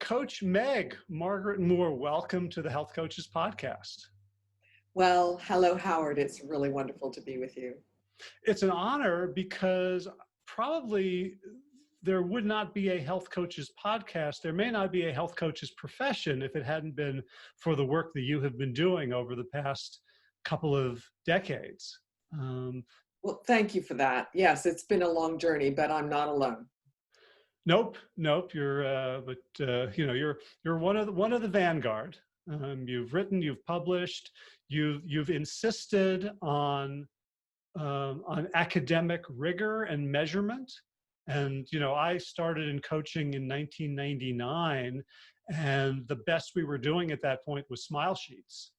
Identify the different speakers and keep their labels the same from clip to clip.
Speaker 1: Coach Meg, Margaret Moore, welcome to the Health Coaches Podcast.
Speaker 2: Well, hello, Howard. It's really wonderful to be with you.
Speaker 1: It's an honor because probably there would not be a Health Coaches Podcast. There may not be a Health Coaches profession if it hadn't been for the work that you have been doing over the past couple of decades.
Speaker 2: Well, thank you for that. Yes, it's been a long journey, but I'm not alone.
Speaker 1: Nope. You're one of the vanguard. You've written, you've published, you've insisted on academic rigor and measurement. And I started in coaching in 1999, and the best we were doing at that point was smile sheets.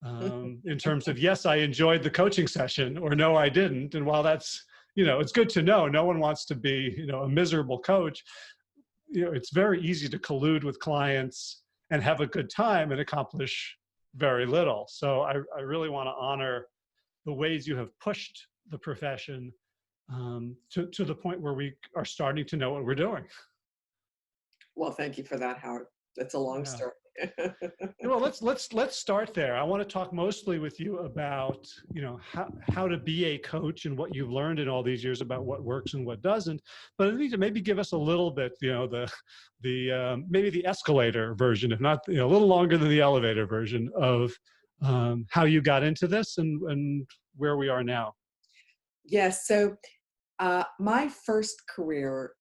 Speaker 1: In terms of, yes, I enjoyed the coaching session, or no, I didn't. And while that's it's good to know. No one wants to be, a miserable coach. It's very easy to collude with clients and have a good time and accomplish very little. So I really want to honor the ways you have pushed the profession to the point where we are starting to know what we're doing.
Speaker 2: Well, thank you for that, Howard. That's a long story.
Speaker 1: Well, let's start there. I want to talk mostly with you about how to be a coach and what you've learned in all these years about what works and what doesn't. But I need to maybe give us a little bit, maybe the escalator version, if not a little longer than the elevator version of how you got into this and where we are now.
Speaker 2: Yes. So my first career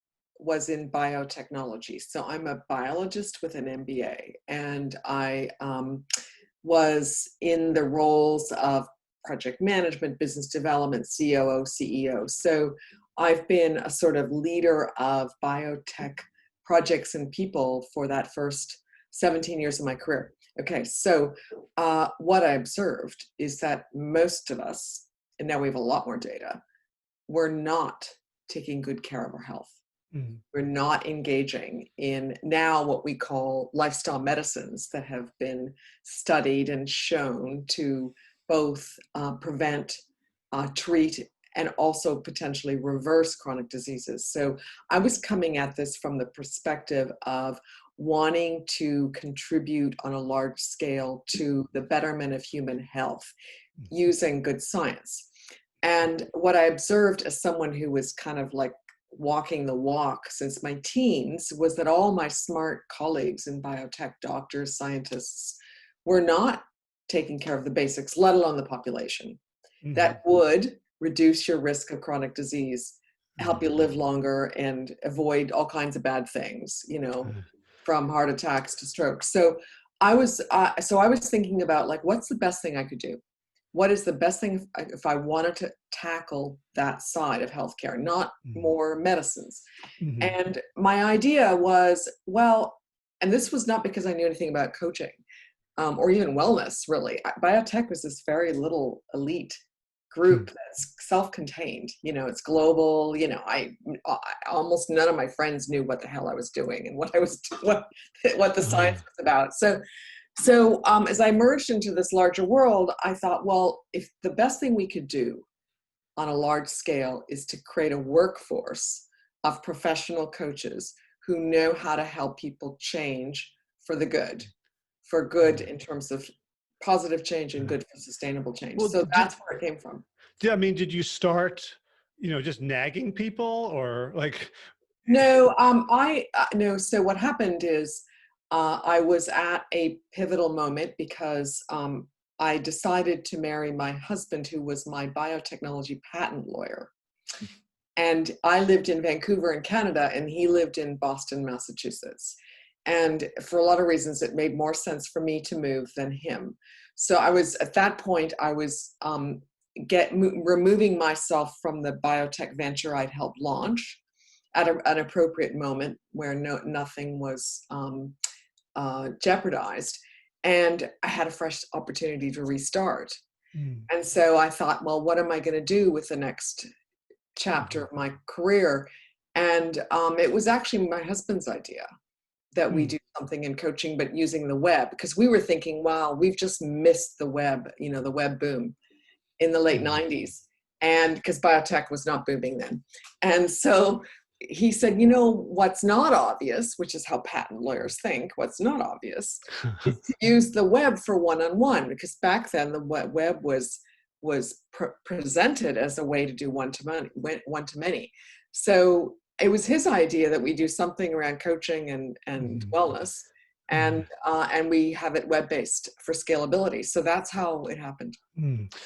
Speaker 2: was in biotechnology. So I'm a biologist with an MBA, and I was in the roles of project management, business development, COO, CEO. So I've been a sort of leader of biotech projects and people for that first 17 years of my career. Okay, so what I observed is that most of us, and now we have a lot more data, we're not taking good care of our health. Mm-hmm. We're not engaging in now what we call lifestyle medicines that have been studied and shown to both prevent, treat, and also potentially reverse chronic diseases. So I was coming at this from the perspective of wanting to contribute on a large scale to the betterment of human health using good science. And what I observed as someone who was kind of like walking the walk since my teens was that all my smart colleagues in biotech, doctors, scientists, were not taking care of the basics, let alone the population. Mm-hmm. That would reduce your risk of chronic disease, help you live longer, and avoid all kinds of bad things, from heart attacks to strokes. So I was thinking about, like, what's the best thing I could do? What is the best thing if I wanted to tackle that side of healthcare, not more medicines? Mm-hmm. And my idea was, and this was not because I knew anything about coaching or even wellness, really. Biotech was this very little elite group that's self-contained. It's global. I almost none of my friends knew what the hell I was doing and what the science was about. So as I merged into this larger world, I thought, well, if the best thing we could do on a large scale is to create a workforce of professional coaches who know how to help people change for good in terms of positive change and good for sustainable change. Well, so that's where it came from.
Speaker 1: Yeah, I mean, did you start, just nagging people or like?
Speaker 2: No, no. So what happened is, I was at a pivotal moment because I decided to marry my husband, who was my biotechnology patent lawyer. And I lived in Vancouver in Canada, and he lived in Boston, Massachusetts. And for a lot of reasons, it made more sense for me to move than him. So at that point, I was removing myself from the biotech venture I'd helped launch at an appropriate moment where nothing was jeopardized, and I had a fresh opportunity to restart. And so I thought, well, what am I going to do with the next chapter of my career? And it was actually my husband's idea that we do something in coaching, but using the web, because we were thinking, wow, we've just missed the web, the web boom in the late 90s, and because biotech was not booming then. And so he said, you know, what's not obvious, which is how patent lawyers think, what's not obvious is to use the web for one-on-one, because back then the web was presented as a way to do one-to-many. So it was his idea that we do something around coaching and wellness, and we have it web-based for scalability. So that's how it happened.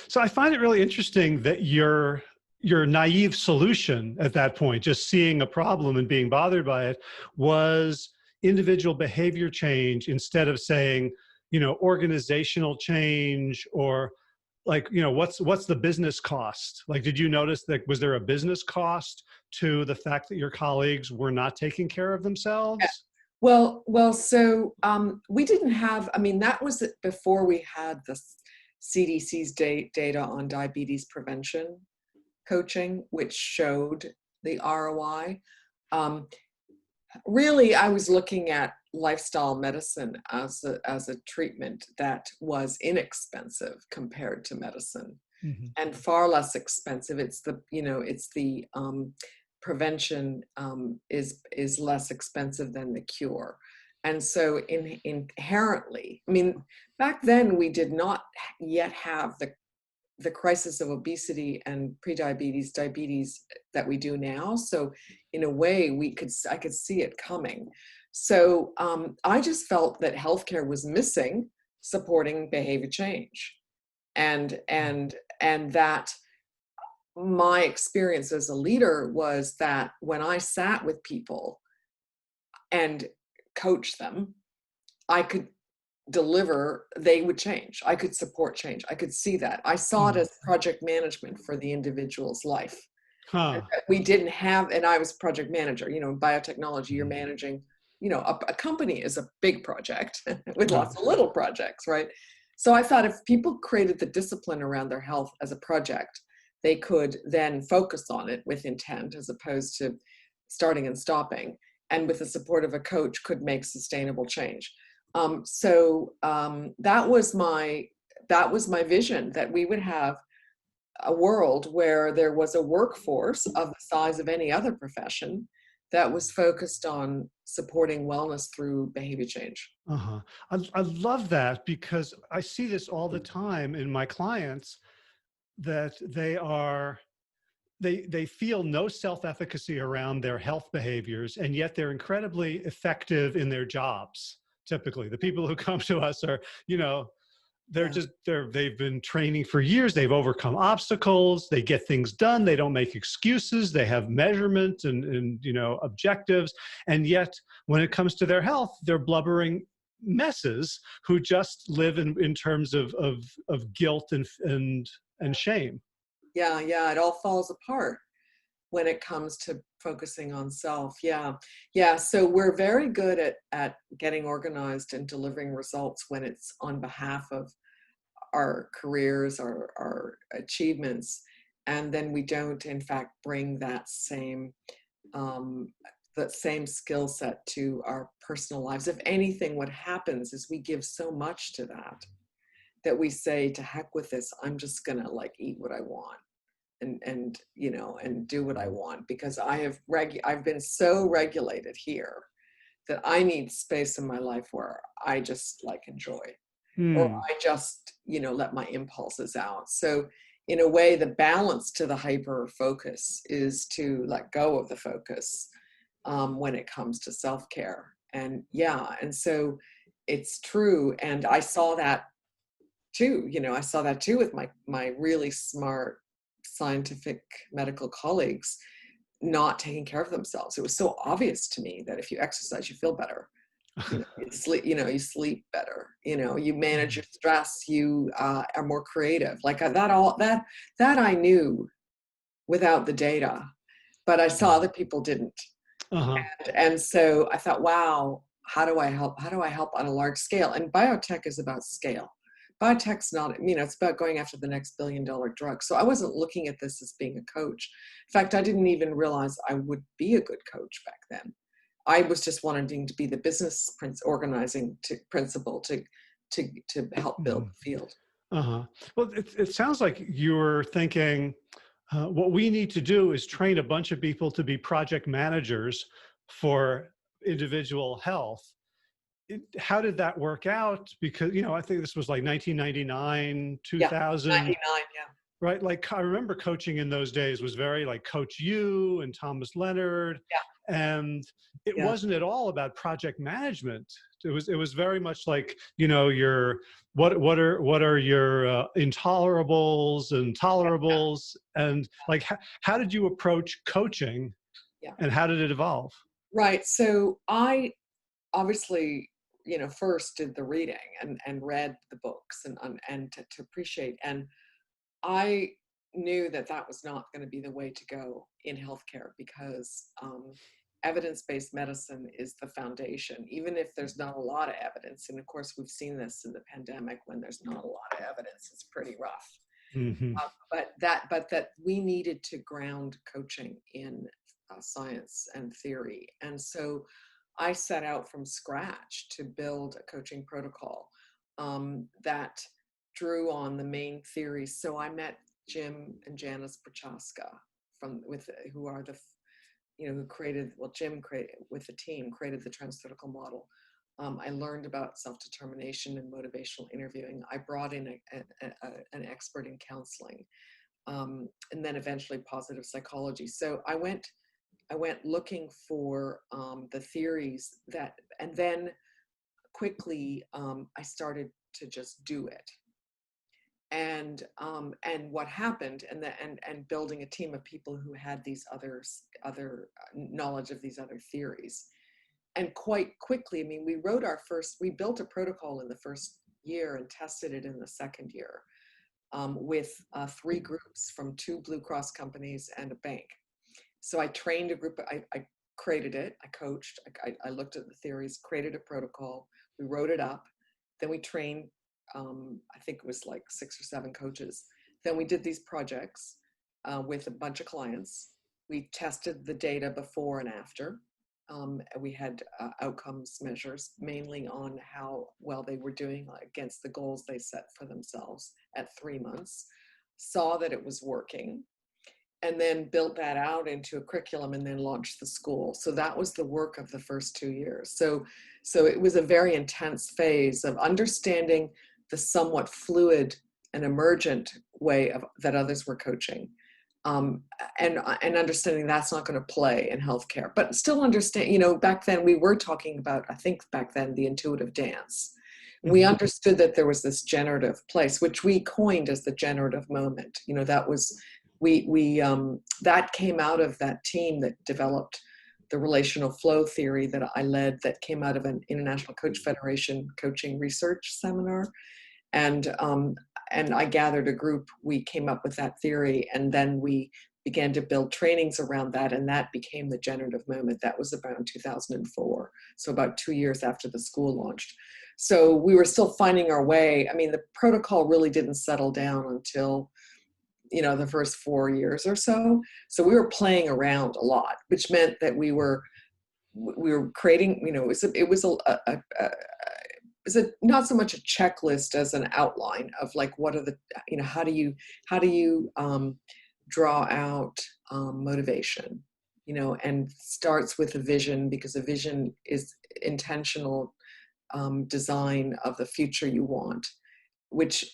Speaker 1: So I find it really interesting that your naive solution at that point, just seeing a problem and being bothered by it, was individual behavior change instead of saying, organizational change, or like, what's the business cost? Like, did you notice that, was there a business cost to the fact that your colleagues were not taking care of themselves?
Speaker 2: Yeah. So we didn't have, I mean, that was before we had the CDC's data on diabetes prevention coaching, which showed the ROI. Really, I was looking at lifestyle medicine as a treatment that was inexpensive compared to medicine, and far less expensive. It's the prevention is less expensive than the cure. And so inherently, I mean, back then we did not yet have the crisis of obesity and prediabetes, diabetes that we do now. So in a way, I could see it coming. So I just felt that healthcare was missing supporting behavior change, and that my experience as a leader was that when I sat with people and coached them, I could deliver, they would change. I could support change. I could see that. I saw it as project management for the individual's life. We didn't have, and I was project manager, in biotechnology, you're managing, a company is a big project with lots of little projects, right? So I thought if people created the discipline around their health as a project, they could then focus on it with intent as opposed to starting and stopping, and with the support of a coach could make sustainable change. That was my vision, that we would have a world where there was a workforce of the size of any other profession that was focused on supporting wellness through behavior change.
Speaker 1: I love that, because I see this all the time in my clients, that they feel no self-efficacy around their health behaviors, and yet they're incredibly effective in their jobs. Typically, the people who come to us are, they've been training for years. They've overcome obstacles. They get things done. They don't make excuses. They have measurement and objectives. And yet when it comes to their health, they're blubbering messes who just live in terms of guilt and shame.
Speaker 2: Yeah. It all falls apart when it comes to focusing on self. Yeah. So we're very good at getting organized and delivering results when it's on behalf of our careers, our achievements. And then we don't, in fact, bring that same skill set to our personal lives. If anything, what happens is we give so much to that we say, to heck with this, I'm just gonna eat what I want. And do what I want, because I've been so regulated here that I need space in my life where I just enjoy, or I just let my impulses out. So in a way, the balance to the hyper focus is to let go of the focus when it comes to self-care. And so it's true, and I saw that too. I saw that too with my really smart scientific medical colleagues not taking care of themselves. It was so obvious to me that if you exercise, you feel better. You sleep better. You manage your stress. You are more creative. That I knew without the data, but I saw other people didn't. And so I thought, wow, how do I help? How do I help on a large scale? And biotech is about scale. Biotech's not, it's about going after the next billion-dollar drug. So I wasn't looking at this as being a coach. In fact, I didn't even realize I would be a good coach back then. I was just wanting to be the business organizing principle to help build the field.
Speaker 1: Well, it sounds like you were thinking, What we need to do is train a bunch of people to be project managers for individual health. How did that work out? Because, I think this was like 1999,
Speaker 2: Yeah,
Speaker 1: 2000,
Speaker 2: 99, yeah.
Speaker 1: right? Like I remember coaching in those days was very like Coach U and Thomas Leonard.
Speaker 2: Yeah,
Speaker 1: And it
Speaker 2: yeah,
Speaker 1: wasn't at all about project management. It was very much like, your, what are your intolerables and
Speaker 2: yeah,
Speaker 1: tolerables, and like, how did you approach coaching,
Speaker 2: yeah.
Speaker 1: and how did it evolve?
Speaker 2: Right. So I obviously, first did the reading and read the books and to appreciate. And I knew that that was not going to be the way to go in healthcare because evidence-based medicine is the foundation, even if there's not a lot of evidence. And of course, we've seen this in the pandemic when there's not a lot of evidence, it's pretty rough.
Speaker 1: Hmm.
Speaker 2: But that we needed to ground coaching in science and theory. And so I set out from scratch to build a coaching protocol that drew on the main theories. So I met Jim and Janice Prochaska who are who created, well, Jim created with the team, created the transcritical model. I learned about self-determination and motivational interviewing. I brought in an expert in counseling, and then eventually positive psychology. So I went looking for the theories and then quickly I started to just do it. And what happened, and building a team of people who had these other knowledge of these other theories. And quite quickly, I mean, we built a protocol in the first year and tested it in the second year with 3 groups from 2 Blue Cross companies and a bank. So I trained a group, I created it, I coached, I looked at the theories, created a protocol, we wrote it up, then we trained, I think it was like 6 or 7 coaches. Then we did these projects with a bunch of clients. We tested the data before and after. We had outcomes measures mainly on how well they were doing against the goals they set for themselves at 3 months, saw that it was working, and then built that out into a curriculum and then launched the school. So that was the work of the first 2 years. So it was a very intense phase of understanding the somewhat fluid and emergent way that others were coaching, and understanding that's not going to play in healthcare, but still understand, back then we were talking about, I think back then, the intuitive dance. We
Speaker 1: Hmm.
Speaker 2: understood that there was this generative place, which we coined as the generative moment. That was, that came out of that team that developed the relational flow theory that I led, that came out of an International Coach Federation coaching research seminar. And I gathered a group, we came up with that theory, and then we began to build trainings around that, and that became the generative moment. That was around 2004, so about 2 years after the school launched. So we were still finding our way. I mean, the protocol really didn't settle down until the first 4 years or so. So we were playing around a lot, which meant that we were creating, it was not so much a checklist as an outline of like, what are the, how do you draw out motivation, and starts with a vision, because a vision is intentional design of the future you want, which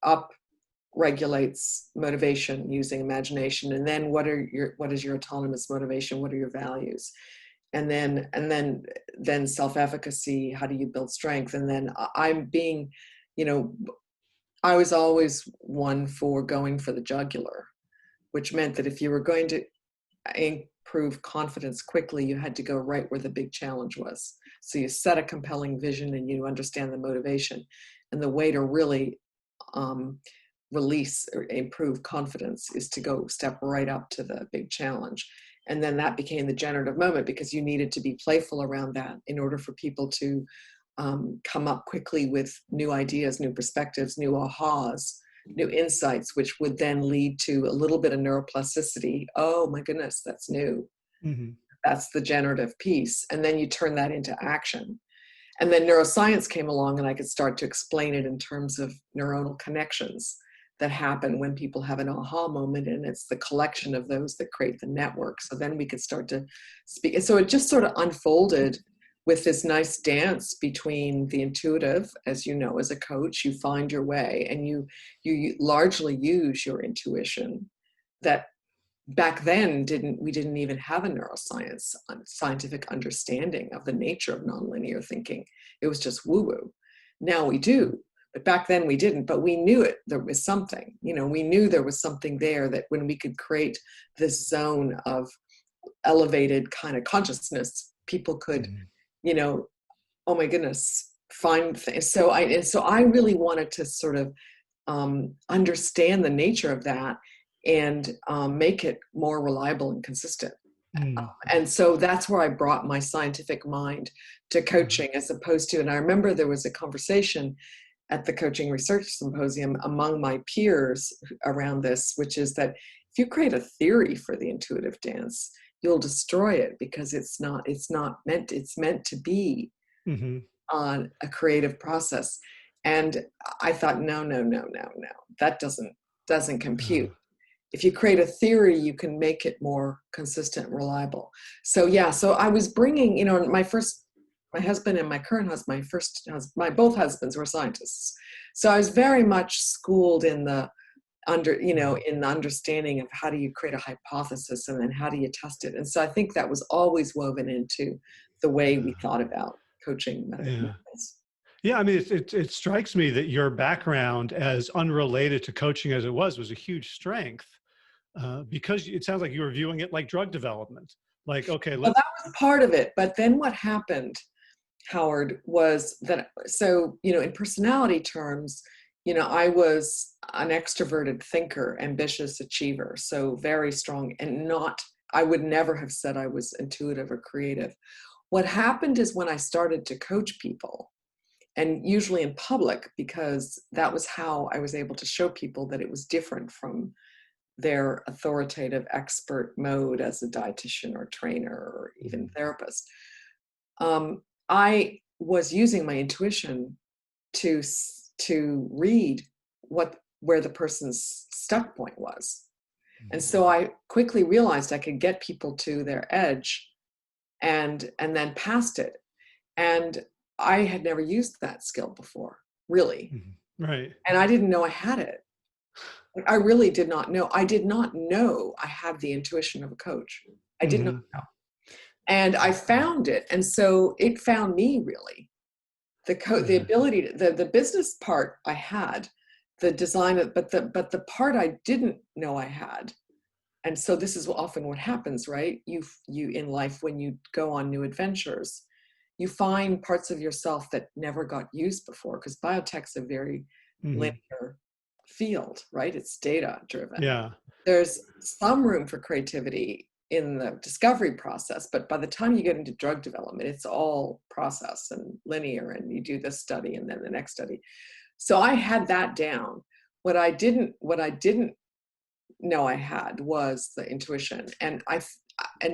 Speaker 2: up regulates motivation using imagination. And then what is your autonomous motivation? What are your values? And then self-efficacy, how do you build strength? And then I was always one for going for the jugular, which meant that if you were going to improve confidence quickly, you had to go right where the big challenge was. So you set a compelling vision and you understand the motivation. And the way to really release or improve confidence is to go step right up to the big challenge. And then that became the generative moment, because you needed to be playful around that in order for people to come up quickly with new ideas, new perspectives, new ahas, new insights, which would then lead to a little bit of neuroplasticity. Oh my goodness, that's new.
Speaker 1: Hmm.
Speaker 2: That's the generative piece. And then you turn that into action. And then neuroscience came along, and I could start to explain it in terms of neuronal connections that happen when people have an aha moment, and it's the collection of those that create the network. So then we could start to speak. And so it just sort of unfolded with this nice dance between the intuitive, as you know, as a coach, you find your way, and you largely use your intuition that back then we didn't even have a neuroscience scientific understanding of the nature of nonlinear thinking. It was just woo-woo. Now we do, but back then we didn't. But we knew it. There was something, we knew there was something there, that when we could create this zone of elevated kind of consciousness, people could, oh my goodness, find things. So I really wanted to sort of understand the nature of that, and make it more reliable and consistent. And so that's where I brought my scientific mind to coaching, as opposed to, and I remember there was a conversation at the Coaching Research Symposium among my peers around this, which is that if you create a theory for the intuitive dance, you'll destroy it, because it's meant to be on a creative process. And I thought, no, that doesn't compute. If you create a theory, you can make it more consistent and reliable. So so I was bringing, my husband and my current husband, both husbands were scientists. So I was very much schooled in the in the understanding of how do you create a hypothesis, and then how do you test it. And so I think that was always woven into the way we thought about coaching methods.
Speaker 1: Yeah, I mean, it strikes me that your background, as unrelated to coaching as it was a huge strength, because it sounds like you were viewing it like drug development. Like, okay,
Speaker 2: well, that was part of it. But then what happened, Howard, was that, so, in personality terms, I was an extroverted thinker, ambitious achiever, so very strong, and I would never have said I was intuitive or creative. What happened is, when I started to coach people, and usually in public, because that was how I was able to show people that it was different from their authoritative expert mode as a dietitian or trainer or even therapist. I was using my intuition to read where the person's stuck point was. And so I quickly realized I could get people to their edge and then past it. And I had never used that skill before, really.
Speaker 1: Right.
Speaker 2: And I didn't know I had it. I really did not know. I did not know I had the intuition of a coach. I did not know. And I found it. And so it found me, really. The ability to, the business part I had, the design, but the part I didn't know I had. And so this is often what happens, right? You in life, when you go on new adventures, you find parts of yourself that never got used before, because biotech's a very linear field, right? It's data driven.
Speaker 1: Yeah.
Speaker 2: There's some room for creativity in the discovery process, but by the time you get into drug development, it's all process and linear, and you do this study and then the next study. So I had that down. What I didn't know I had was the intuition. And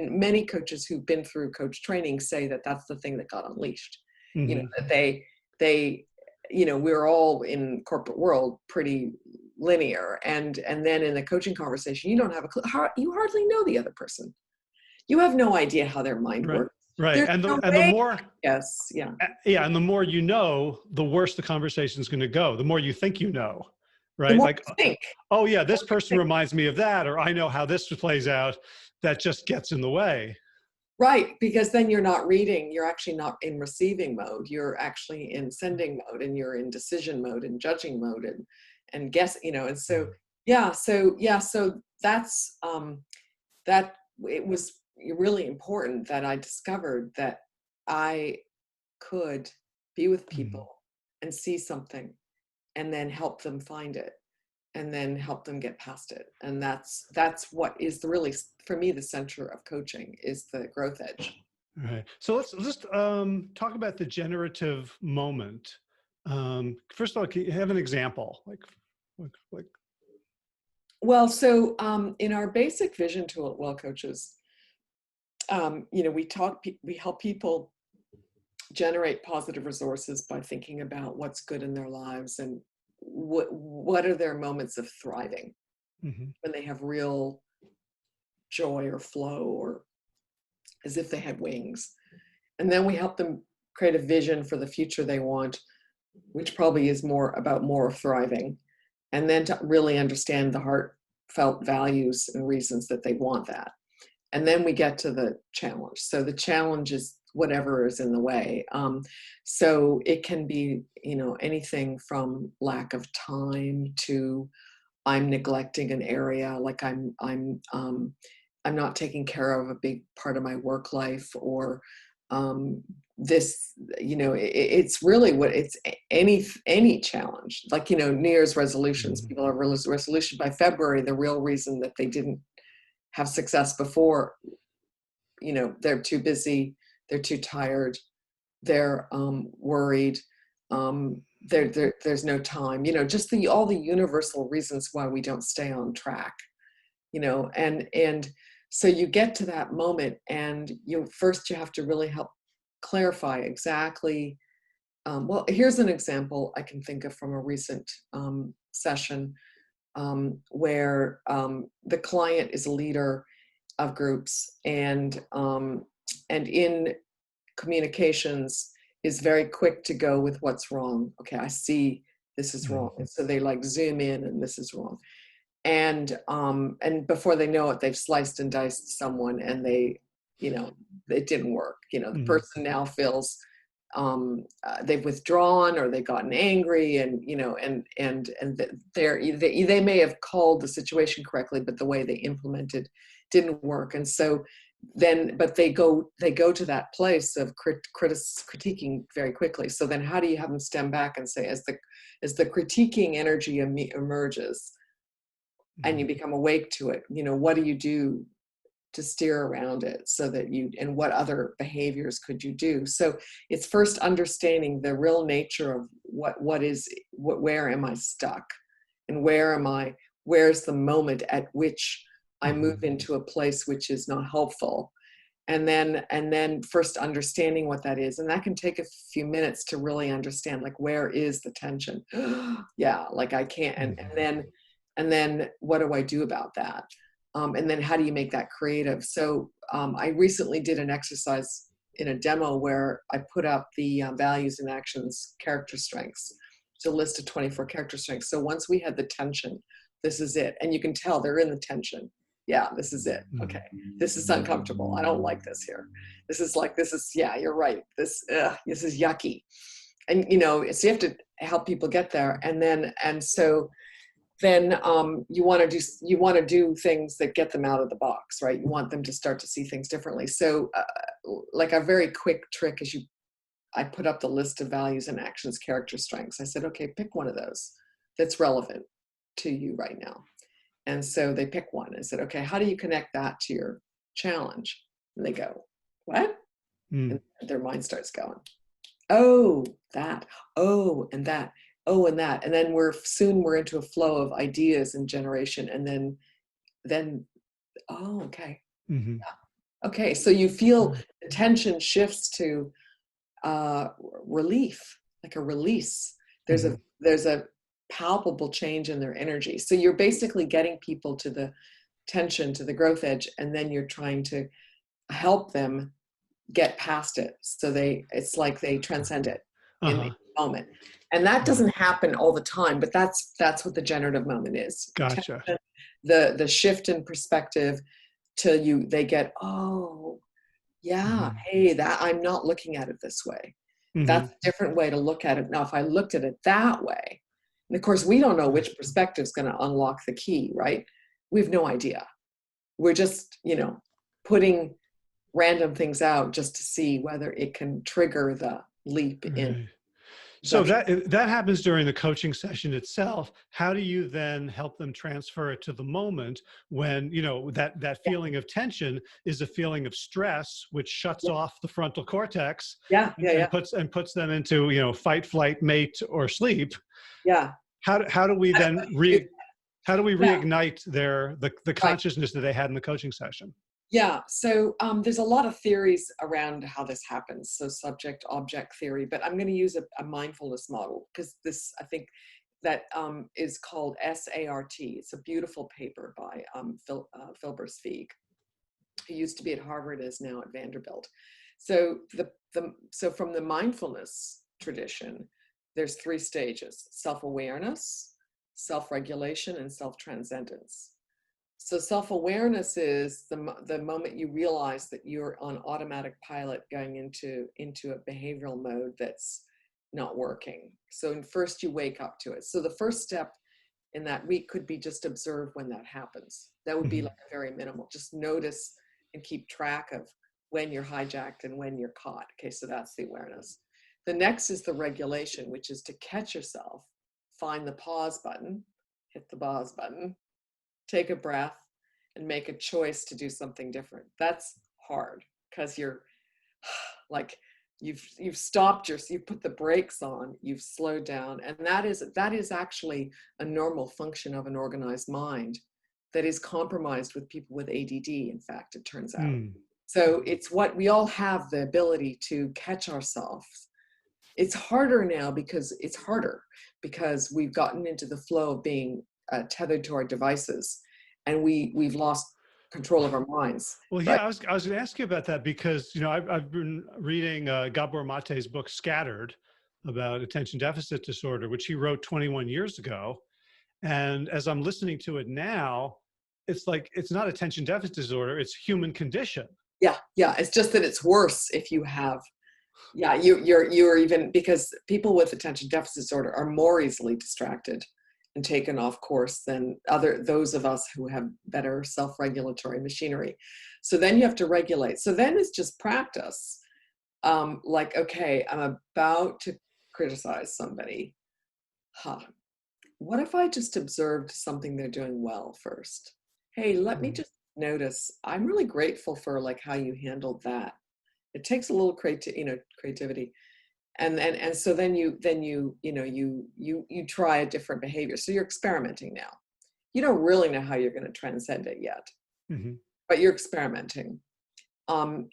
Speaker 2: many coaches who've been through coach training say that that's the thing that got unleashed. That they we're all in corporate world pretty linear, and then in the coaching conversation, you don't have a clue. You hardly know the other person. You have no idea how their mind works.
Speaker 1: Right.
Speaker 2: There's
Speaker 1: And
Speaker 2: no
Speaker 1: the more,
Speaker 2: yeah,
Speaker 1: and the more you know, the worse the conversation is going to go. The more you think you know, right?
Speaker 2: The more
Speaker 1: Like,
Speaker 2: you think.
Speaker 1: oh yeah, this person reminds me of that, or I know how this plays out. That just gets in the way.
Speaker 2: Right, because then you're not reading, you're actually not in receiving mode, you're actually in sending mode, and you're in decision mode and judging mode and guess, and so so that's that it was really important that I discovered that I could be with people and see something and then help them find it and then help them get past it. And that's what is really, for me, the center of coaching, is the growth edge.
Speaker 1: Right. So let's just talk about the generative moment. First of all, can you have an example? Like.
Speaker 2: Well, so in our basic vision tool at Well Coaches, we help people generate positive resources by thinking about what's good in their lives and what are their moments of thriving
Speaker 1: Hmm.
Speaker 2: when they have real joy or flow, or as if they had wings. And then we help them create a vision for the future they want, which probably is more thriving. And then to really understand the heartfelt values and reasons that they want that. And then we get to the challenge. So the challenge is whatever is in the way. So it can be, anything from lack of time to I'm neglecting an area, like I'm not taking care of a big part of my work life, or this, it's really what it's any challenge, like, New Year's resolutions.
Speaker 1: Hmm.
Speaker 2: People have resolution by February. The real reason that they didn't have success before, they're too busy, they're too tired, they're worried, there's no time, just all the universal reasons why we don't stay on track, and so you get to that moment, and you have to really help clarify exactly. Well, here's an example I can think of from a recent session, where the client is a leader of groups, and in communications is very quick to go with what's wrong. Okay, I see this is wrong, and so they like zoom in, and this is wrong, and before they know it, they've sliced and diced someone, and it didn't work. The
Speaker 1: Hmm.
Speaker 2: person now feels they've withdrawn, or they've gotten angry, and they may have called the situation correctly, but the way they implemented didn't work. And so then, but they go to that place of critiquing very quickly. So then how do you have them stem back and say, as the critiquing energy emerges, and you become awake to it, what do you do to steer around it, so that and what other behaviors could you do? So it's first understanding the real nature of where am I stuck, and where's the moment at which I move into a place which is not helpful. And then first understanding what that is, and that can take a few minutes to really understand, like, where is the tension? Yeah, like I can't, and then what do I do about that? And then how do you make that creative? So I recently did an exercise in a demo where I put up the values and actions character strengths. It's a list of 24 character strengths. So once we had the tension, this is it. And you can tell they're in the tension. Yeah, this is it. Okay, this is uncomfortable. I don't like this here. Yeah, you're right. This is yucky. And, so you have to help people get there. So then you want to do things that get them out of the box, right? You want them to start to see things differently. So like a very quick trick is I put up the list of values and actions, character strengths. I said, okay, pick one of those that's relevant to you right now. And so they pick one. I said, okay, how do you connect that to your challenge? And they go, what? And their mind starts going, oh, that, oh, and that, oh, and that. And then we're into a flow of ideas and generation. And then, oh, okay.
Speaker 1: Hmm.
Speaker 2: Okay. So you feel the tension shifts to relief, like a release. There's a palpable change in their energy. So you're basically getting people to the tension, to the growth edge, and then you're trying to help them get past it. So it's like they transcend it in the moment. And that doesn't happen all the time, but that's what the generative moment is.
Speaker 1: Gotcha.
Speaker 2: The shift in perspective till they get, oh, yeah, hey, that I'm not looking at it this way. That's a different way to look at it. Now, if I looked at it that way, and of course, we don't know which perspective is going to unlock the key, right? We have no idea. We're just, putting random things out just to see whether it can trigger the leap in.
Speaker 1: Right. So that happens during the coaching session itself. How do you then help them transfer it to the moment when, that feeling of tension is a feeling of stress, which shuts off the frontal cortex and puts them into, fight, flight, mate, or sleep?
Speaker 2: Yeah.
Speaker 1: How do we then
Speaker 2: Yeah.
Speaker 1: reignite the consciousness that they had in the coaching session?
Speaker 2: Yeah, so there's a lot of theories around how this happens. So subject-object theory, but I'm going to use a mindfulness model because this, I think, that is called SART. It's a beautiful paper by Filbers-Feig, who used to be at Harvard, is now at Vanderbilt. So so from the mindfulness tradition, there's 3 stages: self-awareness, self-regulation, and self-transcendence. So self-awareness is the moment you realize that you're on automatic pilot going into a behavioral mode that's not working. So first you wake up to it. So the first step in that week could be just observe when that happens. That would be like a very minimal. Just notice and keep track of when you're hijacked and when you're caught. Okay, so that's the awareness. The next is the regulation, which is to catch yourself, find the pause button, hit the pause button, take a breath, and make a choice to do something different. That's hard because you're like, you've stopped you put the brakes on, you've slowed down. And that is actually a normal function of an organized mind that is compromised with people with ADD, in fact, it turns out. So it's what we all have the ability to catch ourselves. It's harder now because we've gotten into the flow of being tethered to our devices, and we've lost control of our minds.
Speaker 1: Well,
Speaker 2: right?
Speaker 1: yeah, I was going to ask you about that because, you know, I've been reading Gabor Mate's book Scattered about attention deficit disorder, which he wrote 21 years ago. And as I'm listening to it now, it's like, it's not attention deficit disorder, it's human condition.
Speaker 2: Yeah. It's just that it's worse if you have, you're even, because people with attention deficit disorder are more easily distracted and taken off course than those of us who have better self-regulatory machinery. So then you have to regulate. So then it's just practice. Like, okay, I'm about to criticize somebody. What if I just observed something they're doing well first? Hey, let me just notice. I'm really grateful for like how you handled that. It takes a little creativity. And so then you try a different behavior. So you're experimenting now. You don't really know how you're going to transcend it yet, but you're experimenting. And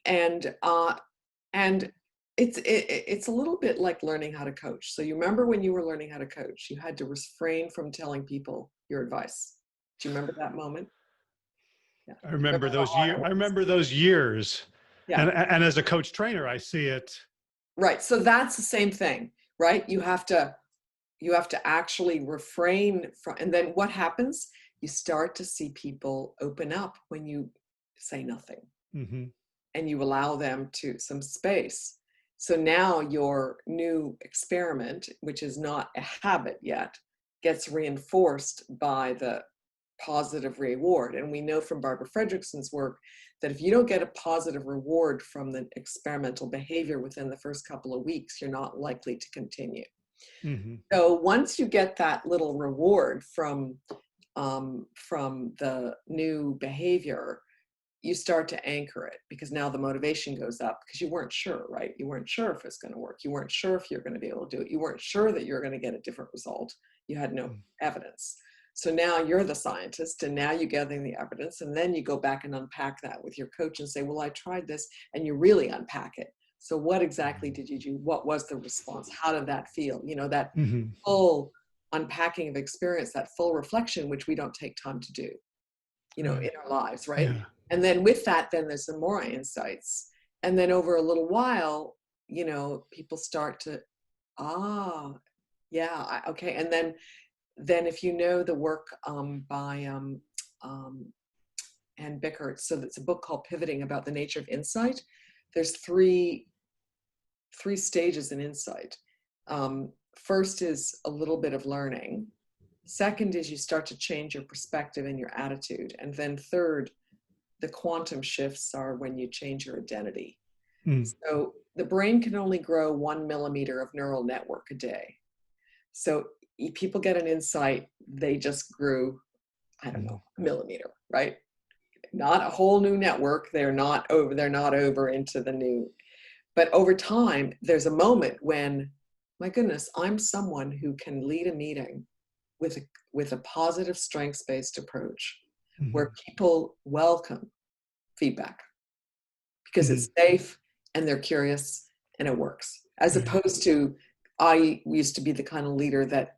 Speaker 2: it's a little bit like learning how to coach. So you remember when you were learning how to coach, you had to refrain from telling people your advice. Do you remember that moment? Yeah.
Speaker 1: I remember those years. I remember those years.
Speaker 2: Yeah.
Speaker 1: And as a coach trainer, I see it.
Speaker 2: Right. So that's the same thing, right? You have to actually refrain from, and then what happens? You start to see people open up when you say nothing, and you allow them to some space. So now your new experiment, which is not a habit yet, gets reinforced by the positive reward. And we know from Barbara Fredrickson's work that if you don't get a positive reward from the experimental behavior within the first couple of weeks, you're not likely to continue. So once you get that little reward from the new behavior, you start to anchor it, because now the motivation goes up, because you weren't sure, right? You weren't sure if it's going to work. You weren't sure if you're going to be able to do it. You weren't sure that you're going to get a different result. You had no evidence. So now you're the scientist, and now you're gathering the evidence, and then you go back and unpack that with your coach and say, well, I tried this, and you really unpack it. So what exactly did you do? What was the response? How did that feel? You know, that full unpacking of experience, that full reflection, which we don't take time to do, you know, in our lives, right? Yeah. And then with that, then there's some more insights. And then over a little while, you know, people start to, okay. And then if you know the work by Ann Bickert, so that's a book called Pivoting, about the nature of insight. There's three stages in insight. First is a little bit of learning. Second is you start to change your perspective and your attitude. And then third, the quantum shifts are when you change your identity. So the brain can only grow 1 millimeter of neural network a day. So people get an insight, they just grew, I don't know, a millimeter, right? Not a whole new network. They're not over into the new. But over time, there's a moment when, my goodness, I'm someone who can lead a meeting with a positive strengths-based approach, where people welcome feedback because it's safe and they're curious and it works. As opposed to, I used to be the kind of leader that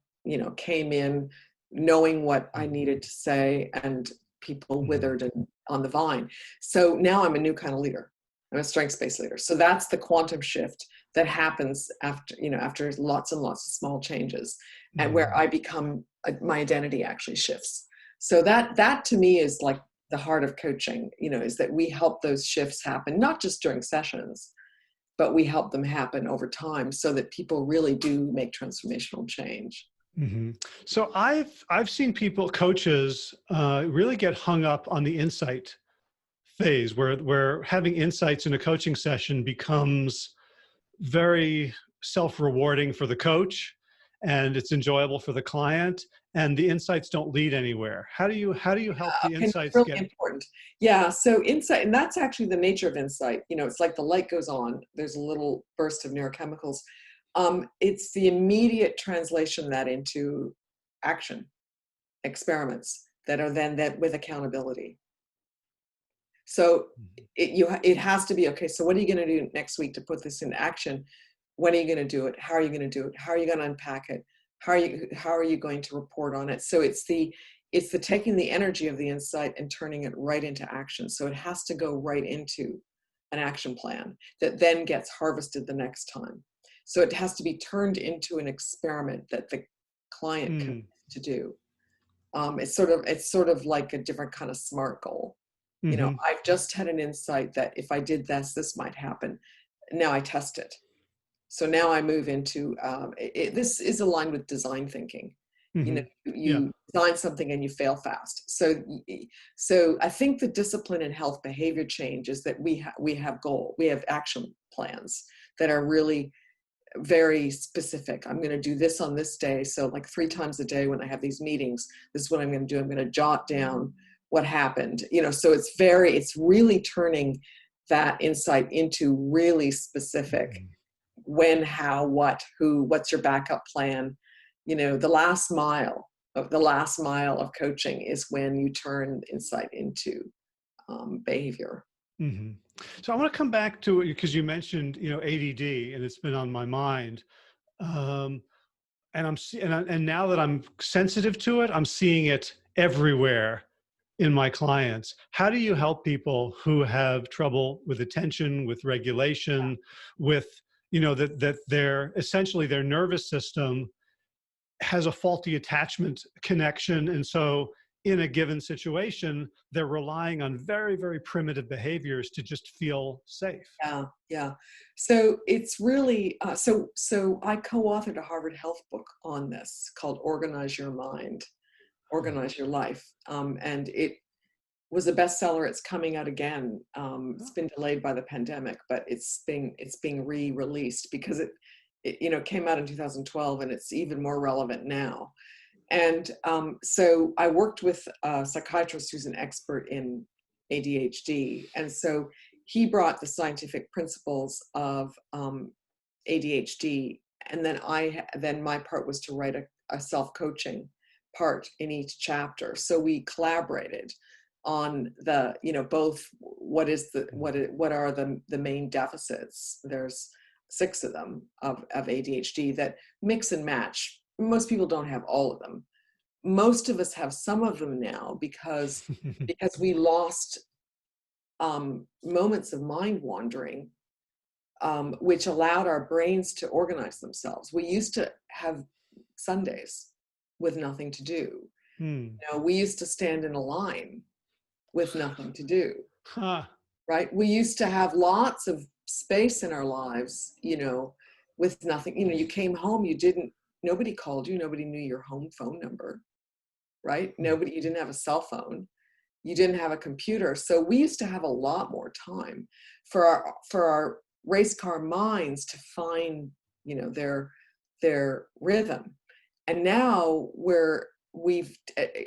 Speaker 2: came in knowing what I needed to say, and people withered on the vine. So now I'm a new kind of leader. I'm a strengths-based leader. So that's the quantum shift that happens after lots and lots of small changes, and where I become, my identity actually shifts. So that to me is like the heart of coaching, is that we help those shifts happen, not just during sessions, but we help them happen over time so that people really do make transformational change.
Speaker 1: So I've seen coaches really get hung up on the insight phase, where having insights in a coaching session becomes very self-rewarding for the coach, and it's enjoyable for the client, and the insights don't lead anywhere. How do you help the
Speaker 2: Okay,
Speaker 1: insights
Speaker 2: really
Speaker 1: get?
Speaker 2: important. Yeah, so insight, and that's actually the nature of insight. It's like the light goes on, there's a little burst of neurochemicals. It's the immediate translation of that into action, experiments that are then that with accountability. So it has to be, okay, so what are you going to do next week to put this into action? When are you going to do it? How are you going to do it? How are you going to unpack it? How are you going to report on it? So it's the taking the energy of the insight and turning it right into action. So it has to go right into an action plan that then gets harvested the next time. So it has to be turned into an experiment that the client can to do. It's sort of like a different kind of SMART goal. I've just had an insight that if I did this might happen. Now I test it. So now I move into, this is aligned with design thinking.
Speaker 1: Yeah.
Speaker 2: You design something and you fail fast. So I think the discipline in health behavior change is that we have action plans that are really very specific. I'm going to do this on this day. So like 3 times a day when I have these meetings, this is what I'm going to do. I'm going to jot down what happened. So it's really turning that insight into really specific when, how, what, who, what's your backup plan. The last mile of coaching is when you turn insight into behavior.
Speaker 1: So I want to come back to it because you mentioned, ADD, and it's been on my mind. And now that I'm sensitive to it, I'm seeing it everywhere in my clients. How do you help people who have trouble with attention, with regulation, with, that their nervous system has a faulty attachment connection, and so in a given situation, they're relying on very, very primitive behaviors to just feel safe?
Speaker 2: Yeah. So it's really, so I co-authored a Harvard Health book on this called Organize Your Mind, Organize Your Life. And it was a bestseller. It's coming out again. It's been delayed by the pandemic, but it's being re-released because it came out in 2012 and it's even more relevant now. And so I worked with a psychiatrist who's an expert in ADHD. And so he brought the scientific principles of ADHD. And then my part was to write a self-coaching part in each chapter. So we collaborated on the, both what are the main deficits. There's 6 of them of ADHD that mix and match. Most people don't have all of them. Most of us have some of them now because we lost moments of mind wandering, which allowed our brains to organize themselves. We used to have Sundays with nothing to do. We used to stand in a line with nothing to do. Right? We used to have lots of space in our lives, with nothing. You came home, nobody called you, nobody knew your home phone number, right? You didn't have a cell phone, you didn't have a computer. So we used to have a lot more time for our race car minds to find, their rhythm. And now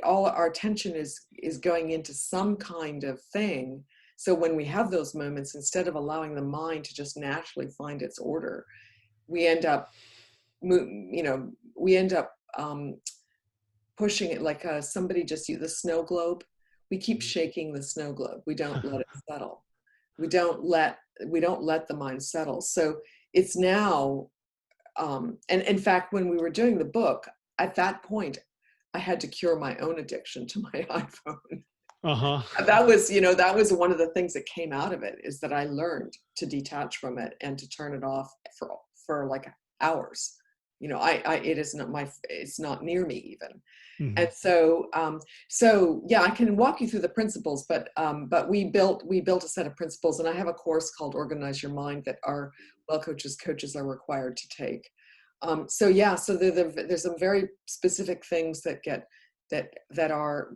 Speaker 2: all our attention is going into some kind of thing. So when we have those moments, instead of allowing the mind to just naturally find its order, we end up pushing it like somebody just used the snow globe. We keep shaking the snow globe. We don't let it settle. We don't let the mind settle. So it's now, and in fact, when we were doing the book, at that point, I had to cure my own addiction to my iPhone.
Speaker 1: Uh-huh.
Speaker 2: That was one of the things that came out of it, is that I learned to detach from it and to turn it off for like hours. It's not near me even.
Speaker 1: Hmm.
Speaker 2: And so yeah, I can walk you through the principles, but we built a set of principles, and I have a course called Organize Your Mind that our coaches are required to take. So yeah, so there's some very specific things that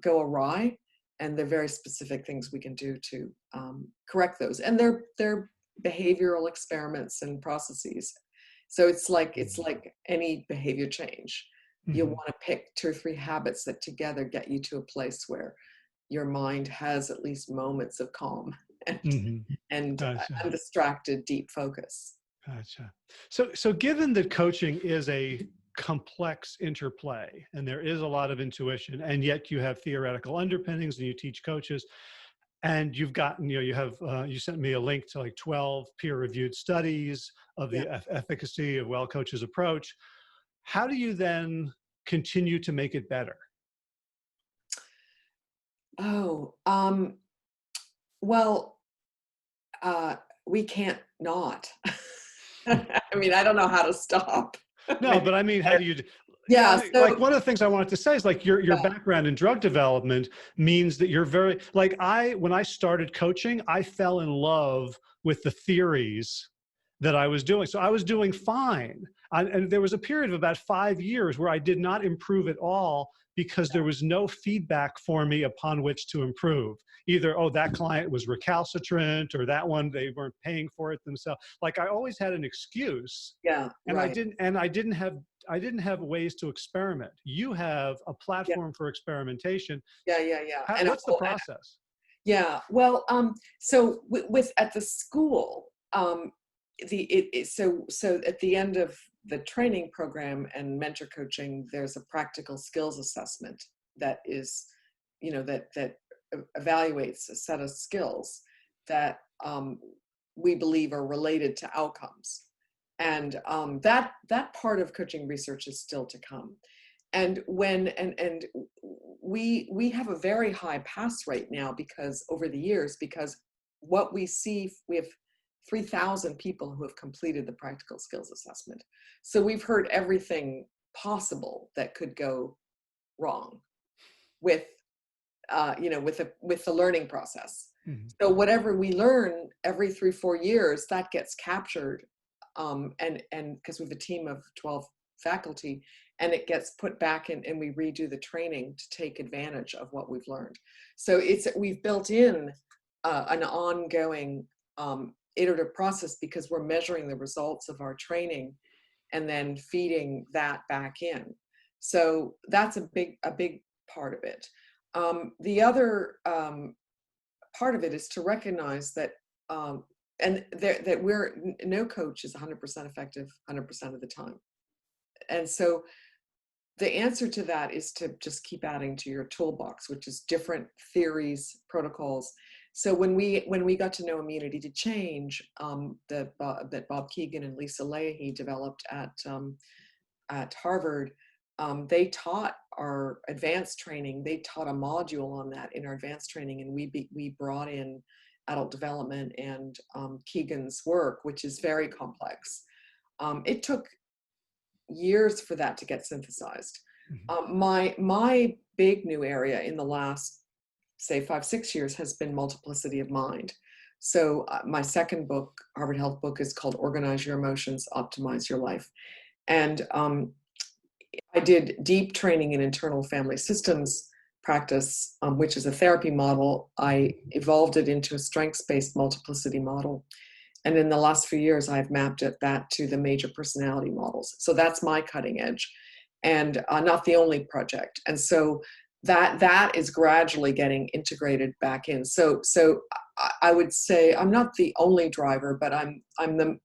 Speaker 2: go awry, and they're very specific things we can do to correct those, and they're behavioral experiments and processes. So it's like any behavior change. You want to pick 2 or 3 habits that together get you to a place where your mind has at least moments of calm and
Speaker 1: Hmm.
Speaker 2: and
Speaker 1: Gotcha.
Speaker 2: undistracted deep focus.
Speaker 1: Gotcha. So given that coaching is a complex interplay and there is a lot of intuition, and yet you have theoretical underpinnings and you teach coaches, and you've gotten, you sent me a link to like 12 peer-reviewed studies of
Speaker 2: Yeah.
Speaker 1: the efficacy of Well Coach's approach. How do you then continue to make it better?
Speaker 2: Oh, well, we can't not. I mean, I don't know how to stop.
Speaker 1: No, but I mean, how do you,
Speaker 2: Yeah.
Speaker 1: like
Speaker 2: So
Speaker 1: one of the things I wanted to say is like your
Speaker 2: yeah,
Speaker 1: background in drug development means that you're very, like when I started coaching, I fell in love with the theories that I was doing. So I was doing fine. And there was a period of about 5 years where I did not improve at all because there was no feedback for me upon which to improve. Either, oh, that client was recalcitrant, or that one, they weren't paying for it themselves. Like I always had an excuse,
Speaker 2: yeah,
Speaker 1: and I
Speaker 2: right.
Speaker 1: didn't have ways to experiment. You have a
Speaker 2: Yeah,
Speaker 1: platform for experimentation.
Speaker 2: yeah. And
Speaker 1: What's the process?
Speaker 2: yeah, well, so with at the school, so at the end of the training program and mentor coaching, there's a practical skills assessment that is, that evaluates a set of skills that we believe are related to outcomes, and that part of coaching research is still to come. And we have a very high pass rate now, because over the years, because what we see, we have 3,000 people who have completed the practical skills assessment. So we've heard everything possible that could go wrong with with the learning process.
Speaker 1: Mhm.
Speaker 2: So whatever we learn every 3-4 years, that gets captured, and because we have a team of 12 faculty, and it gets put back in, and we redo the training to take advantage of what we've learned. So we've built in an ongoing iterative process, because we're measuring the results of our training and then feeding that back in. So that's a big part of it. The other part of it is to recognize that no coach is 100% effective 100% of the time. And so the answer to that is to just keep adding to your toolbox, which is different theories, protocols. So when we got to know immunity to change, that Bob Keegan and Lisa Leahy developed at Harvard, they taught our advanced training. They taught a module on that in our advanced training, and we brought in adult development and Keegan's work, which is very complex. It took years for that to get synthesized. My big new area in the last, say, 5-6 years has been multiplicity of mind. So my second book, Harvard Health book, is called Organize Your Emotions, Optimize Your Life. And I did deep training in internal family systems practice, which is a therapy model. I evolved it into a strengths-based multiplicity model. And in the last few years, I've mapped that to the major personality models. So that's my cutting edge, and not the only project. And so that is gradually getting integrated back in. So I would say I'm not the only driver, but I'm the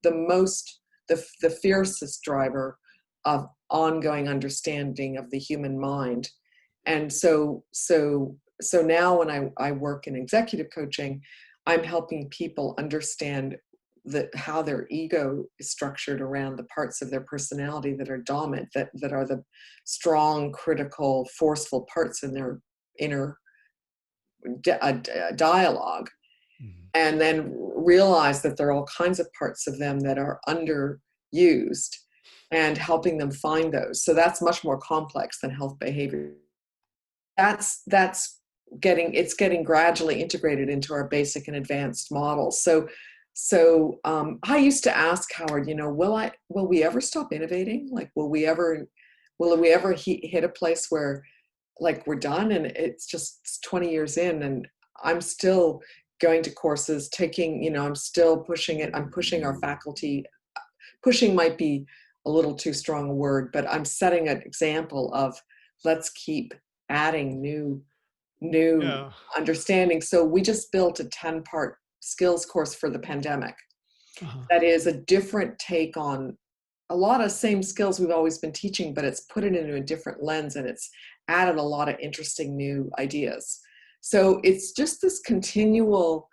Speaker 2: fiercest driver of ongoing understanding of the human mind. And so now when I work in executive coaching, I'm helping people understand how their ego is structured around the parts of their personality that are dominant, that are the strong, critical, forceful parts in their inner dialogue,
Speaker 1: Mhm.
Speaker 2: and then realize that there are all kinds of parts of them that are underused, and helping them find those. So that's much more complex than health behavior. That's getting gradually integrated into our basic and advanced models. So I used to ask Howard, will we ever stop innovating? Like, will we ever hit a place where, like, we're done? And it's just 20 years in, and I'm still going to courses, I'm still pushing it. I'm pushing our faculty. Pushing might be a little too strong a word, but I'm setting an example of, let's keep adding new
Speaker 1: Yeah.
Speaker 2: understanding. So we just built a 10-part skills course for the pandemic.
Speaker 1: Uh-huh.
Speaker 2: That is a different take on a lot of same skills we've always been teaching, but it's put it into a different lens, and it's added a lot of interesting new ideas. So it's just this continual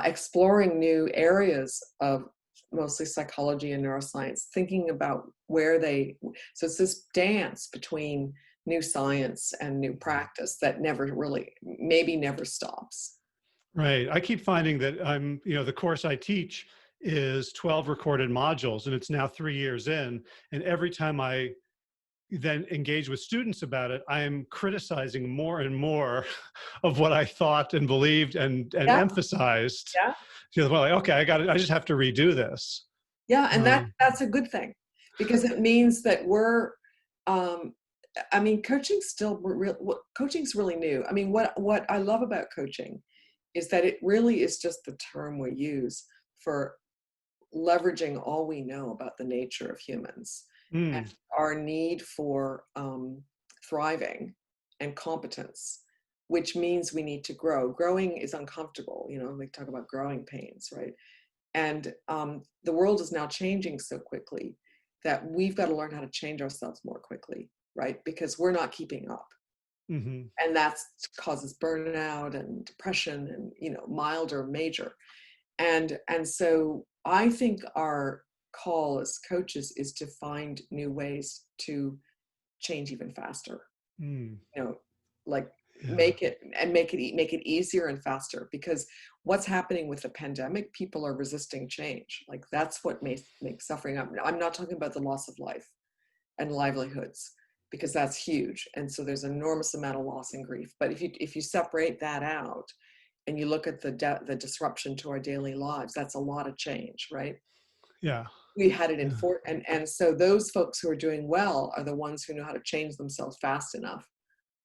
Speaker 2: exploring new areas of mostly psychology and neuroscience, thinking about so it's this dance between new science and new practice that maybe never stops.
Speaker 1: Right. I keep finding that the course I teach is 12 recorded modules, and it's now 3 years in. And every time I then engage with students about it, I am criticizing more and more of what I thought and believed and
Speaker 2: Yeah,
Speaker 1: emphasized.
Speaker 2: yeah.
Speaker 1: So, well, like, okay, I just have to redo this.
Speaker 2: Yeah, and
Speaker 1: Um,
Speaker 2: that's a good thing, because it means that um, coaching's really new. I mean, what I love about coaching is that it really is just the term we use for leveraging all we know about the nature of humans and
Speaker 1: mm,
Speaker 2: our need for thriving and competence, which means we need to grow. Growing is uncomfortable. We talk about growing pains, right? And the world is now changing so quickly that we've got to learn how to change ourselves more quickly, right? Because we're not keeping up.
Speaker 1: mhm.
Speaker 2: And that causes burnout and depression and, mild or major. And so I think our call as coaches is to find new ways to change even faster.
Speaker 1: Mm,
Speaker 2: you know like,
Speaker 1: yeah.
Speaker 2: make it easier and faster, because what's happening with the pandemic, people are resisting change. Like, that's what makes suffering up. I'm not talking about the loss of life and livelihoods, because that's huge, and so there's an enormous amount of loss and grief. But if you separate that out and you look at the disruption to our daily lives, that's a lot of change, right?
Speaker 1: Yeah.
Speaker 2: We had it in
Speaker 1: Yeah.
Speaker 2: for and so those folks who are doing well are the ones who know how to change themselves fast enough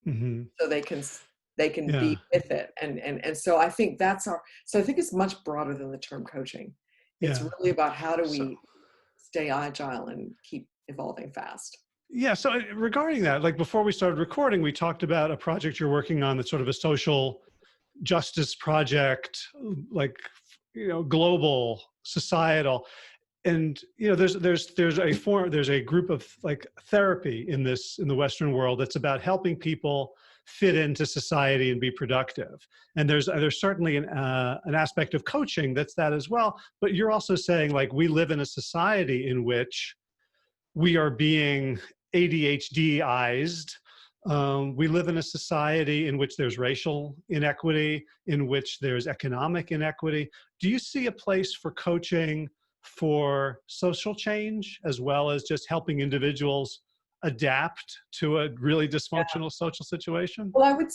Speaker 1: Hmm.
Speaker 2: so they can
Speaker 1: Yeah.
Speaker 2: be with it. And so I think I think it's much broader than the term coaching. It's
Speaker 1: Yeah.
Speaker 2: really about how do
Speaker 1: So,
Speaker 2: we stay agile and keep evolving fast.
Speaker 1: yeah. So regarding that, like before we started recording, we talked about a project you're working on that's sort of a social justice project, like, global, societal. And there's a group of like therapy in the Western world that's about helping people fit into society and be productive. And there's certainly an aspect of coaching that's that as well. But you're also saying, like, we live in a society in which we are being ADHDized. We live in a society in which there's racial inequity, in which there's economic inequity. Do you see a place for coaching for social change, as well as just helping individuals adapt to a really dysfunctional social situation?
Speaker 2: Well, I would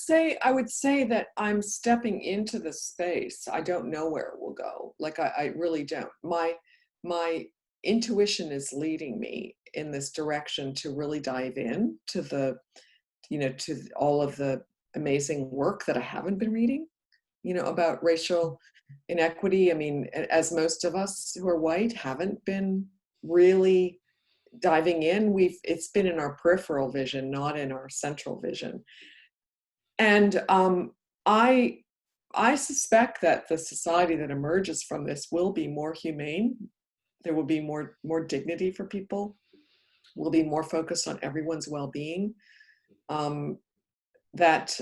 Speaker 2: say that I'm stepping into the space. I don't know where it will go. Like, I really don't. My intuition is leading me in this direction to really dive in to all of the amazing work that I haven't been reading, about racial inequity. I mean, as most of us who are white haven't been really diving in. It's been in our peripheral vision, not in our central vision. And I suspect that the society that emerges from this will be more humane. There will be more dignity for people. Will be more focused on everyone's well-being. That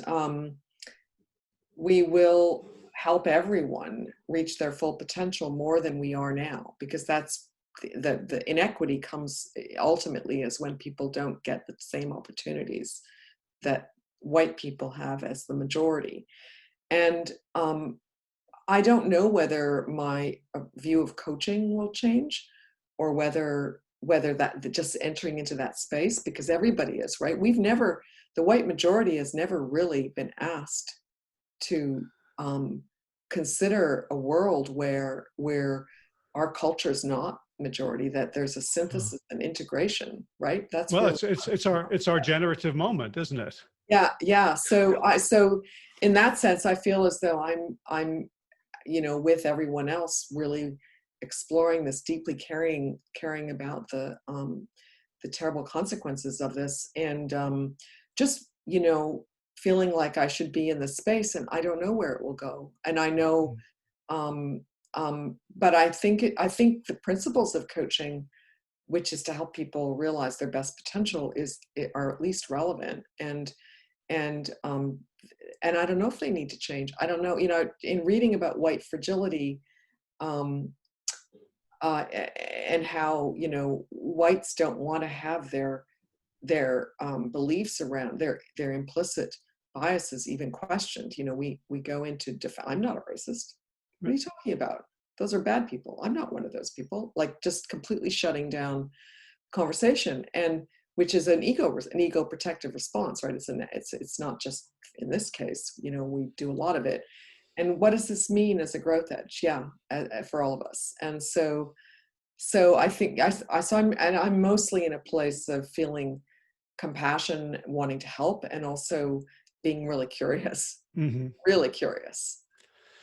Speaker 2: we will help everyone reach their full potential more than we are now, because that's the inequity comes ultimately is when people don't get the same opportunities that white people have as the majority. And I don't know whether my view of coaching will change, or whether that just entering into that space, because everybody is, right. The white majority has never really been asked to consider a world where our culture is not majority, that there's a synthesis and integration, right? That's
Speaker 1: Well,
Speaker 2: really,
Speaker 1: it's our generative moment, isn't it?
Speaker 2: yeah. So in that sense, I feel as though I'm with everyone else, really exploring this, deeply caring about the terrible consequences of this, and just feeling like I should be in the space, and I don't know where it will go. And I know, but I think the principles of coaching, which is to help people realize their best potential, are at least relevant. And and I don't know if they need to change. I don't know. In reading about white fragility, um, and how whites don't want to have their beliefs around their implicit biases even questioned. We go into I'm not a racist. What are you talking about? Those are bad people. I'm not one of those people. Like, just completely shutting down conversation, and which is an ego protective response, right? It's not just in this case. We do a lot of it. And what does this mean as a growth edge? Yeah, for all of us. And so I think I'm mostly in a place of feeling compassion, wanting to help, and also being really curious,
Speaker 1: Mm-hmm.
Speaker 2: really curious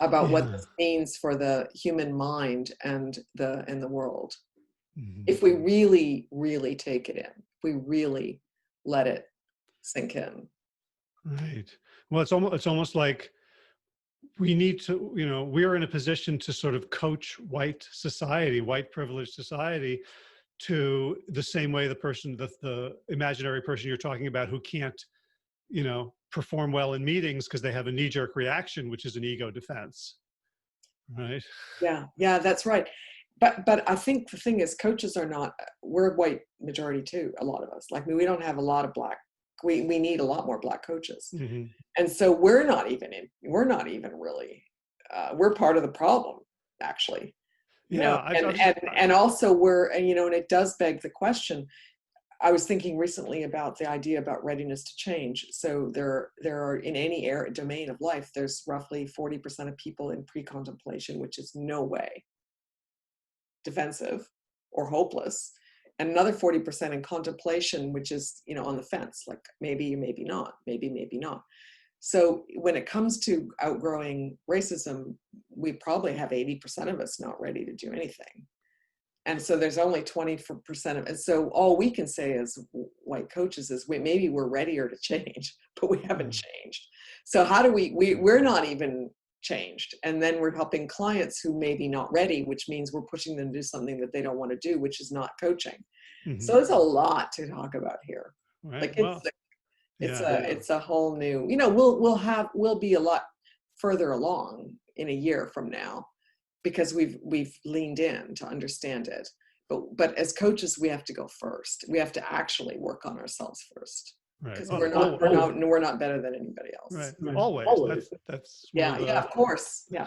Speaker 2: about what
Speaker 1: Yeah.
Speaker 2: this means for the human mind and the world.
Speaker 1: Mm-hmm.
Speaker 2: If we really, really take it in, if we really let it sink in.
Speaker 1: Right. Well, it's almost like we need to, we're in a position to sort of coach white society, white privileged society, to the same way the imaginary person you're talking about who can't, perform well in meetings because they have a knee-jerk reaction, which is an ego defense. Right.
Speaker 2: Yeah, that's right. But I think the thing is, coaches are not. We're white majority too. A lot of us, like me, we don't have a lot of black. We need a lot more black coaches,
Speaker 1: Mm-hmm.
Speaker 2: and so we're not even really. We're part of the problem, actually.
Speaker 1: Yeah.
Speaker 2: And also and it does beg the question. I was thinking recently about the idea about readiness to change. So there are, in any domain of life, there's roughly 40% of people in pre-contemplation, which is no way, defensive or hopeless, and another 40% in contemplation, which is on the fence, like maybe not, maybe not. So when it comes to outgrowing racism, we probably have 80% of us not ready to do anything. And so there's only 20% of it. So all we can say as white coaches is maybe we're readier to change, but we haven't changed. So how do we're not even changed. And then we're helping clients who may be not ready, which means we're pushing them to do something that they don't want to do, which is not coaching.
Speaker 1: Mm-hmm.
Speaker 2: So there's a lot to talk about here.
Speaker 1: Right.
Speaker 2: Like
Speaker 1: Well,
Speaker 2: it's a whole new, we'll be a lot further along in a year from now, because we've leaned in to understand it. But as coaches, we have to go first. We have to actually work on ourselves first,
Speaker 1: right.
Speaker 2: because
Speaker 1: Oh,
Speaker 2: we're not better than anybody else.
Speaker 1: right. Always. That's one
Speaker 2: Yeah,
Speaker 1: of the.
Speaker 2: yeah, of course. Yeah.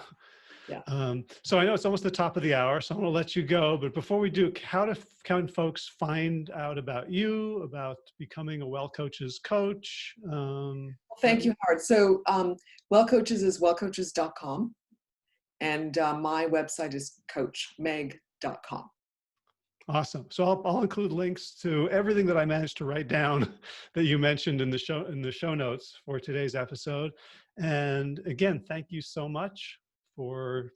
Speaker 1: So I know it's almost the top of the hour, so I'm going to let you go. But before we do, can folks find out about you, about becoming a Well Coaches coach?
Speaker 2: Well, thank you, Howard. So Well Coaches is wellcoaches.com. And my website is coachmeg.com.
Speaker 1: Awesome. So I'll include links to everything that I managed to write down that you mentioned in the show notes for today's episode. And again, thank you so much for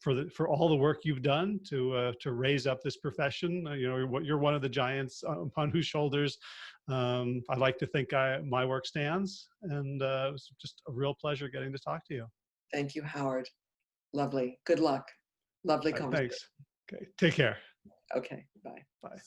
Speaker 1: all the work you've done to raise up this profession. You're one of the giants upon whose shoulders I like to think my work stands. And it was just a real pleasure getting to talk to you.
Speaker 2: Thank you, Howard. Lovely. Good luck. Lovely
Speaker 1: All right,
Speaker 2: conversation.
Speaker 1: thanks. Okay. Take care.
Speaker 2: Okay. Bye.
Speaker 1: Bye.